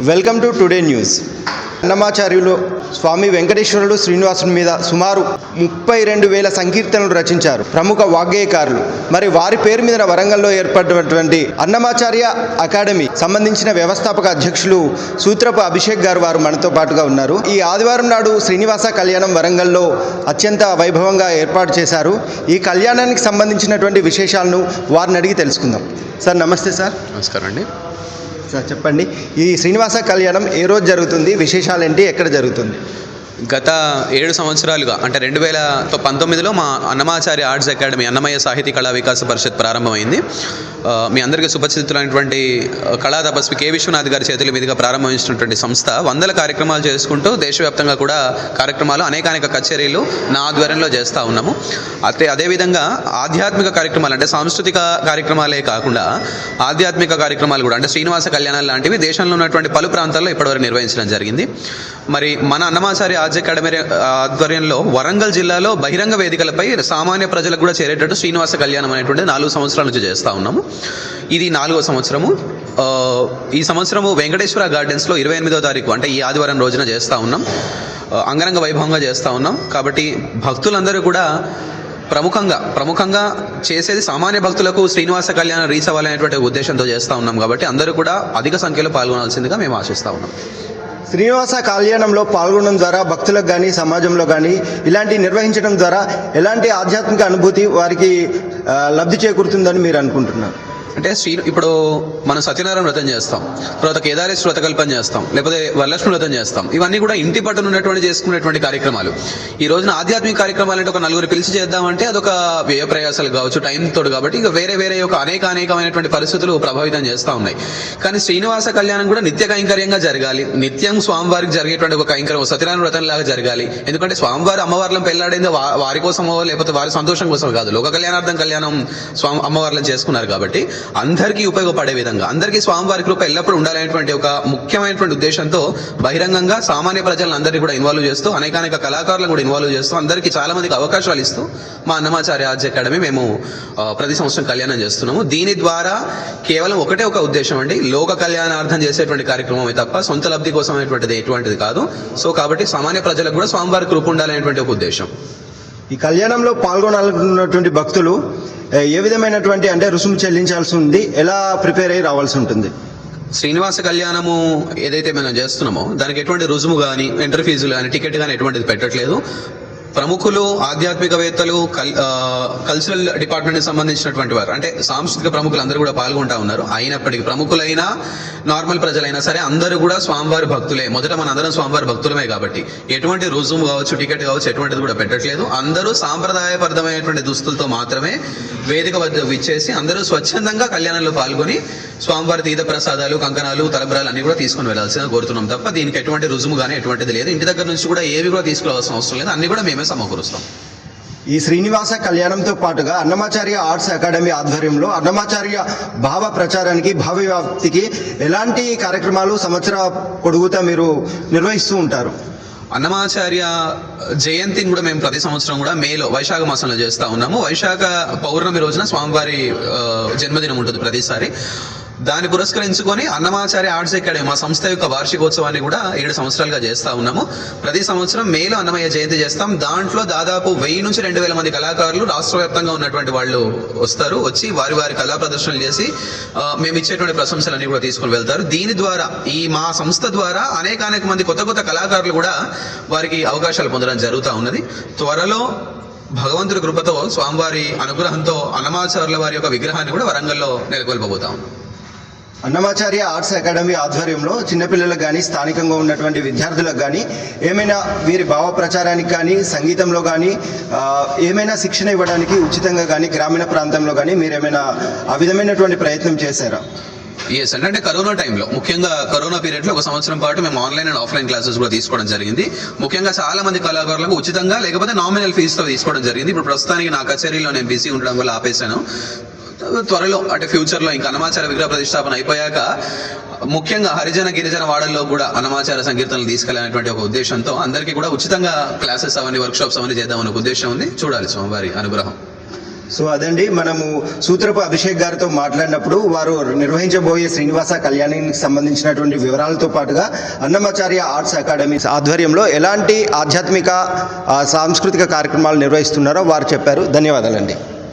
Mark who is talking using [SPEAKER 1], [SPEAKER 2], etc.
[SPEAKER 1] Welcome to today news. అన్నమాచార్యులు స్వామి వెంకటేశ్వరుడు శ్రీనివాసుని మీద సుమారు 32,000 సంకీర్తనలు రచించారు ప్రముఖ వాగ్గేయకారులు. మరి వారి పేరు మీద వరంగల్లో ఏర్పడినటువంటి అన్నమాచార్య అకాడమీ సంబంధించిన వ్యవస్థాపక అధ్యక్షులు సూత్రపు అభిషేక్ గారు వారు మనతో పాటుగా ఉన్నారు. ఈ ఆదివారం నాడు శ్రీనివాస కళ్యాణం వరంగల్లో అత్యంత వైభవంగా ఏర్పాటు చేశారు. ఈ కళ్యాణానికి సంబంధించినటువంటి విశేషాలను వారిని అడిగి తెలుసుకుందాం. సార్ నమస్తే. సార్
[SPEAKER 2] నమస్కారం అండి.
[SPEAKER 1] సార్ చెప్పండి, ఈ శ్రీనివాస కళ్యాణం ఏ రోజు జరుగుతుంది, విశేషాలు ఏంటి, ఎక్కడ జరుగుతుంది?
[SPEAKER 2] గత 7 సంవత్సరాలుగా అంటే 2019లో మా అన్నమాచార్య ఆర్ట్స్ అకాడమీ అన్నమయ్య సాహితీ కళా వికాస పరిషత్ ప్రారంభమైంది. మీ అందరికీ సుపరిచితులైనటువంటి కళా తపస్వి కె విశ్వనాథ్ గారి చేతుల మీదుగా ప్రారంభించినటువంటి సంస్థ వందల కార్యక్రమాలు చేసుకుంటూ దేశవ్యాప్తంగా కూడా కార్యక్రమాలు అనేక కచేరీలు నా ఆధ్వర్యంలో చేస్తూ ఉన్నాము. అదేవిధంగా ఆధ్యాత్మిక కార్యక్రమాలు అంటే సాంస్కృతిక కార్యక్రమాలే కాకుండా ఆధ్యాత్మిక కార్యక్రమాలు కూడా అంటే శ్రీనివాస కళ్యాణాలు లాంటివి దేశంలో ఉన్నటువంటి పలు ప్రాంతాల్లో ఇప్పటివరకు నిర్వహించడం జరిగింది. మరి మన అన్నమాచార్య ఆర్ట్స్ అకాడమీ ఆధ్వర్యంలో వరంగల్ జిల్లాలో బహిరంగ వేదికలపై సామాన్య ప్రజలకు కూడా చేరేటట్టు శ్రీనివాస కళ్యాణం అనేటువంటి 4 సంవత్సరాల నుంచి చేస్తూ ఉన్నాము. ఇది 4వ సంవత్సరము. ఈ సంవత్సరము వెంకటేశ్వర గార్డెన్స్లో 28వ తారీఖు అంటే ఈ ఆదివారం రోజున చేస్తూ ఉన్నాం. అంగరంగ వైభవంగా చేస్తూ ఉన్నాం. కాబట్టి భక్తులందరూ కూడా ప్రముఖంగా చేసేది సామాన్య భక్తులకు శ్రీనివాస కళ్యాణం రీచ్ అవ్వాలనేటువంటి ఉద్దేశంతో చేస్తూ ఉన్నాం. కాబట్టి అందరూ కూడా అధిక సంఖ్యలో పాల్గొనాల్సిందిగా మేము ఆశిస్తూ ఉన్నాం.
[SPEAKER 1] శ్రీనివాస కళ్యాణంలో పాల్గొనడం ద్వారా భక్తులకు కానీ సమాజంలో కానీ ఇలాంటి నిర్వహించడం ద్వారా ఎలాంటి ఆధ్యాత్మిక అనుభూతి వారికి లబ్ధి చేకూరుతుందని మీరు అనుకుంటున్నారు?
[SPEAKER 2] అంటే ఇప్పుడు మనం సత్యనారాయణ వ్రతం చేస్తాం, తర్వాత కేదారేశ్వర వ్రతకల్పన చేస్తాం, లేకపోతే వరలక్ష్మి వ్రతం చేస్తాం. ఇవన్నీ కూడా ఇంటి పట్టున ఉన్నటువంటి చేసుకునేటువంటి కార్యక్రమాలు. ఈ రోజున ఆధ్యాత్మిక కార్యక్రమాలు అంటే ఒక నలుగురు పిలిచి చేద్దామంటే అదొక వ్యయ ప్రయాసాలు కావచ్చు, టైం తోడు. కాబట్టి ఇంకా వేరే ఒక అనేకమైనటువంటి పరిస్థితులు ప్రభావితం చేస్తూ ఉన్నాయి. కానీ శ్రీనివాస కళ్యాణం కూడా నిత్య కైంకర్యంగా జరగాలి. నిత్యం స్వామివారికి జరిగేటువంటి ఒక కైంకర్యం సత్యనారాయణ వ్రతం లాగా జరగాలి. ఎందుకంటే స్వామివారి అమ్మవార్లను పెళ్లాడేందో వారి కోసమో లేకపోతే వారి సంతోషం కోసం కాదు, లోక కళ్యాణార్థం కళ్యాణం అమ్మవార్లను చేసుకున్నారు. కాబట్టి అందరికీ ఉపయోగపడే విధంగా అందరికీ స్వామివారి కృప ఎల్లప్పుడూ ఉండాలనేటువంటి ఒక ముఖ్యమైనటువంటి ఉద్దేశంతో బహిరంగంగా సామాన్య ప్రజలందరినీ కూడా ఇన్వాల్వ్ చేస్తూ అనేక కళాకారులను కూడా ఇన్వాల్వ్ చేస్తూ అందరికీ చాలా మందికి అవకాశాలు ఇస్తూ మా అన్నమాచార్య ఆర్ట్స్ అకాడమీ మేము ప్రతి సంవత్సరం కళ్యాణం చేస్తున్నాము. దీని ద్వారా కేవలం ఒకటే ఒక ఉద్దేశం అండి, లోక కళ్యాణార్థం చేసేటువంటి కార్యక్రమమే తప్ప సొంత లబ్ధి కోసం అనేటువంటిది ఎటువంటిది కాదు. సో కాబట్టి సామాన్య ప్రజలకు కూడా స్వామివారి కృప ఉండాలనేటువంటి ఒక ఉద్దేశం.
[SPEAKER 1] ఈ కళ్యాణంలో పాల్గొనాలనుకున్నటువంటి భక్తులు ఏ విధమైనటువంటి అంటే రుసుము చెల్లించాల్సి ఉంది, ఎలా ప్రిపేర్ అయ్యి రావాల్సి ఉంటుంది?
[SPEAKER 2] శ్రీనివాస కళ్యాణము ఏదైతే మనం చేస్తున్నామో దానికి ఎటువంటి రుసుము కానీ ఎంట్రీ ఫీజులు కానీ టికెట్ కానీ ఎటువంటిది పెట్టట్లేదు. ప్రముఖులు, ఆధ్యాత్మికవేత్తలు, కల్చరల్ డిపార్ట్మెంట్కి సంబంధించినటువంటి వారు అంటే సాంస్కృతిక ప్రముఖులు అందరూ కూడా పాల్గొంటా ఉన్నారు. అయినప్పటికీ ప్రముఖులైనా నార్మల్ ప్రజలైనా సరే అందరూ కూడా స్వామివారి భక్తులే. మొదట మన అందరం స్వామివారి భక్తులమే కాబట్టి ఎటువంటి రుజుము కావచ్చు, టికెట్ కావచ్చు ఎటువంటిది కూడా పెట్టట్లేదు. అందరూ సాంప్రదాయబద్ధమైనటువంటి దుస్తులతో మాత్రమే వేదిక వద్ద విచ్చేసి అందరూ స్వచ్ఛందంగా కళ్యాణంలో పాల్గొని స్వామివారి తీర్థ ప్రసాదాలు, కంకణాలు, తలంబ్రాలు అన్ని కూడా తీసుకుని వెళ్లాల్సిందిగా కోరుతున్నాం తప్ప దీనికి ఎటువంటి రుజుము కానీ ఎటువంటిది లేదు. ఇంటి దగ్గర నుంచి కూడా ఏవి కూడా తీసుకురావాల్సిన అవసరం లేదు, అన్ని కూడా మేమే సమకూరుస్తాం.
[SPEAKER 1] ఈ శ్రీనివాస కళ్యాణంతో పాటుగా అన్నమాచార్య ఆర్ట్స్ అకాడమీ ఆధ్వర్యంలో అన్నమాచార్య భావ ప్రచారానికి, భావ వ్యాప్తికి ఎలాంటి కార్యక్రమాలు సంవత్సర పొడుగుతా మీరు నిర్వహిస్తూ ఉంటారు?
[SPEAKER 2] అన్నమాచార్య జయంతిని కూడా మేము ప్రతి సంవత్సరం కూడా మేలో వైశాఖ మాసంలో చేస్తూ ఉన్నాము. వైశాఖ పౌర్ణమి రోజున స్వామివారి జన్మదినం ఉంటుంది ప్రతిసారి. దాన్ని పురస్కరించుకొని అన్నమాచార్య ఆర్ట్స్ అకాడమీ మా సంస్థ యొక్క వార్షికోత్సవాన్ని కూడా 7 సంవత్సరాలుగా చేస్తూ ఉన్నాము. ప్రతి సంవత్సరం మేలో అన్నమయ్య జయంతి చేస్తాం. దాంట్లో దాదాపు 1000 నుంచి 2000 మంది కళాకారులు రాష్ట్ర వ్యాప్తంగా ఉన్నటువంటి వాళ్ళు వచ్చి వారి కళా ప్రదర్శనలు చేసి మేము ఇచ్చేటువంటి ప్రశంసలన్నీ కూడా తీసుకుని వెళ్తారు. దీని ద్వారా ఈ మా సంస్థ ద్వారా అనేక మంది కొత్త కళాకారులు కూడా వారికి అవకాశాలు పొందడం జరుగుతూ ఉన్నది. త్వరలో భగవంతుడి కృపతో స్వామివారి అనుగ్రహంతో అన్నమాచార్యుల వారి యొక్క విగ్రహాన్ని కూడా వరంగల్లో నెలకొల్పబోతా ఉన్నాం.
[SPEAKER 1] అన్నమాచార్య ఆర్ట్స్ అకాడమీ ఆధ్వర్యంలో చిన్నపిల్లలకు కానీ స్థానికంగా ఉన్నటువంటి విద్యార్థులకు కానీ ఏమైనా వీరి భావ ప్రచారానికి కానీ సంగీతంలో కానీ ఏమైనా శిక్షణ ఇవ్వడానికి ఉచితంగా కానీ గ్రామీణ ప్రాంతంలో కానీ మీరు ఏమైనా ఆ విధమైనటువంటి ప్రయత్నం చేశారా?
[SPEAKER 2] ఎస్ అంటే కరోనా టైంలో, ముఖ్యంగా కరోనా పీరియడ్లో 1 సంవత్సరం పాటు మేము ఆన్లైన్ అండ్ ఆఫ్లైన్ క్లాసెస్ కూడా తీసుకోవడం జరిగింది. ముఖ్యంగా చాలా మంది కళాకారులకు ఉచితంగా లేకపోతే నామినల్ ఫీజుతో తీసుకోవడం జరిగింది. ఇప్పుడు ప్రస్తుతానికి నా కచేరీలో నేను బిజీ ఉండడం వల్ల ఆపేశాను. త్వరలో అంటే ఫ్యూచర్లో ఇంకా అన్నమాచార్య విగ్రహ ప్రతిష్టాపన అయిపోయాక ముఖ్యంగా హరిజన గిరిజన వాడల్లో కూడా అన్నమాచార్య సంకీర్తనలు తీసుకెళ్లాలనేటువంటి ఒక ఉద్దేశంతో అందరికీ కూడా ఉచితంగా క్లాసెస్ అవన్నీ వర్క్షాప్స్ అవన్నీ చేద్దామనే ఉద్దేశం ఉంది. చూడాలి స్వామివారి అనుగ్రహం.
[SPEAKER 1] సో అదండి, మనము సూత్రపు అభిషేక్ గారితో మాట్లాడినప్పుడు వారు నిర్వహించబోయే శ్రీనివాస కళ్యాణానికి సంబంధించినటువంటి వివరాలతో పాటుగా అన్నమాచార్య ఆర్ట్స్ అకాడమీ ఆధ్వర్యంలో ఎలాంటి ఆధ్యాత్మిక సాంస్కృతిక కార్యక్రమాలు నిర్వహిస్తున్నారో వారు చెప్పారు. ధన్యవాదాలండి.